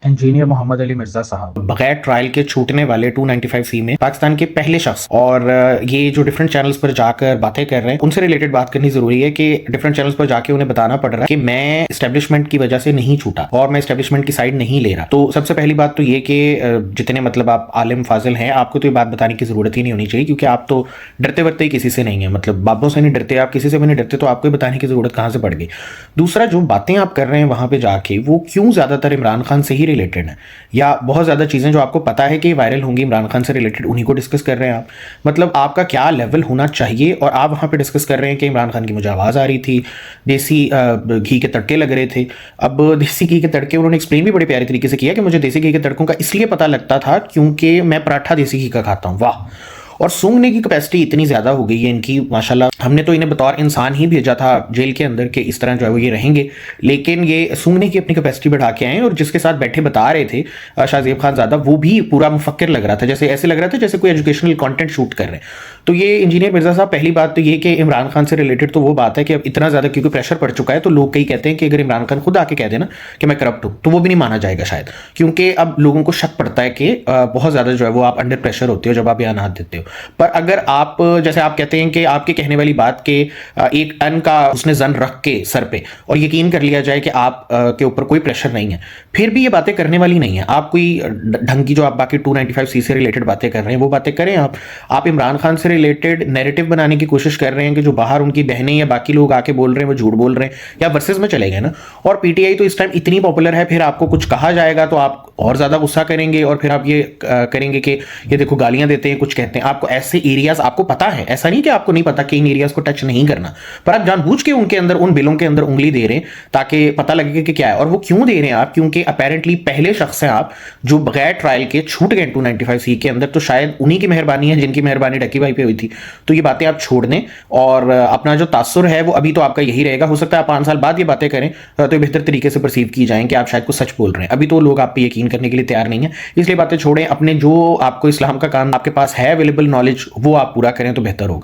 Engineer Mohammad Ali Mirza साहब बगैर trial के छूटने वाले 295C में पाकिस्तान के पहले शख्स। और ये जो डिफरेंट चैनल्स पर जाकर बातें कर रहे हैं उनसे रिलेटेड बात करनी जरूरी है कि डिफरेंट चैनल्स पर जाके उन्हें बताना पड़ रहा है कि मैं एस्टेब्लिशमेंट की वजह से नहीं छूटा और मैं एस्टेब्लिशमेंट की साइड नहीं ले रहा। तो सबसे पहली बात तो ये कि जितने मतलब आप आलिम फाजिल हैं आपको तो ये बात बताने की जरूरत ही नहीं होनी चाहिए, क्योंकि आप तो डरते वरते ही किसी से नहीं है, मतलब बाबों से नहीं डरते, आप किसी से भी नहीं डरते, तो आपको बताने की जरूरत कहां से पड़ गई। दूसरा, जो बातें आप कर रहे हैं वहां पे जाके वो क्यों ज्यादातर इमरान खान से ही रिलेटेड है, या बहुत ज़्यादा चीज़ें जो आपको पता है कि वायरल होंगी इमरान खान से रिलेटेड उन्हीं को डिस्कस कर रहे हैं आप। मतलब आपका क्या लेवल होना चाहिए, और आप वहाँ पे डिस्कस कर रहे हैं कि इमरान खान की मुझे आवाज़ आ रही थी, देसी घी के तड़के लग रहे थे। अब देसी घी के तड़के उन्होंने एक्सप्लेन भी बड़े प्यारे तरीके से किया कि मुझे देसी घी के तड़कों का इसलिए पता लगता था क्योंकि मैं पराठा देसी घी का खाता हूँ। वाह। और सूंघने की कैपेसिटी इतनी ज़्यादा हो गई है इनकी माशाल्लाह। हमने तो इन्हें बतौर इंसान ही भेजा था जेल के अंदर के इस तरह जो है वो ये रहेंगे, लेकिन ये सूंघने की अपनी कैपेसिटी बढ़ा के आए। और जिसके साथ बैठे बता रहे थे शाहजेब खान ज़्यादा, वो भी पूरा मुफक्किर लग रहा था, जैसे ऐसे लग रहा था जैसे कोई एजुकेशनल कंटेंट शूट कर रहे हैं। तो ये इंजीनियर मिर्जा साहब, पहली बात तो ये कि इमरान खान से रिलेटेड तो वो बात है कि अब इतना ज़्यादा क्योंकि प्रेशर पड़ चुका है, तो लोग कई कहते हैं कि अगर इमरान खान खुद आके कह देना कि मैं करप्ट हूँ तो वो भी नहीं माना जाएगा शायद, क्योंकि अब लोगों को शक पड़ता है कि बहुत ज़्यादा जो है वो आप अंडर प्रेशर होते हो जब आप बयान देते हो। पर अगर आप जैसे आप कहते हैं कि आपके कहने वाली बात के एक अन का उसने जन रख के सर पे और यकीन कर लिया जाए कि आप के ऊपर कोई प्रेशर नहीं है, फिर भी ये बातें करने वाली नहीं है। आप कोई ढंग की जो आप बाकी 295C से रिलेटेड बातें कर रहे हैं वो बातें करें। आप इमरान खान से रिलेटेड नैरेटिव बनाने की कोशिश कर रहे हैं कि जो बाहर उनकी बहनें या बाकी लोग आके बोल रहे हैं वो झूठ बोल रहे हैं, या वर्सेस में चले गए ना। और पीटीआई तो इस टाइम इतनी पॉपुलर है, फिर आपको कुछ कहा जाएगा तो आप और ज्यादा गुस्सा करेंगे, और फिर आप ये करेंगे कि ये देखो गालियां देते हैं, कुछ कहते हैं। आपको ऐसे एरियाज आपको पता है, ऐसा नहीं कि आपको नहीं पता कि इन एरियाज को टच नहीं करना, पर आप जानबूझ के उनके अंदर उन बिलों के अंदर उंगली दे रहे हैं ताकि पता लगे कि क्या है। और वो क्यों दे रहे हैं आप, क्योंकि अपेरेंटली पहले शख्स हैं आप जो बगैर ट्रायल के छूट गए 295C के अंदर, तो शायद उन्हीं की मेहरबानी है जिनकी मेहरबानी ढकी भाई पे हुई थी। तो ये बातें आप छोड़ दें, और अपना जो तासुर है वो अभी तो आपका यही रहेगा। हो सकता है आप 5 साल बाद ये बातें करें तो ये बेहतर तरीके से परसीव की जाएं कि आप शायद कुछ सच बोल रहे हैं। अभी तो लोग आप पे यकीन करने के लिए तैयार नहीं है, इसलिए बातें छोड़ें। अपने जो आपको इस्लाम का काम आपके पास है अवेलेबल नॉलेज वो आप पूरा करें तो बेहतर होगा।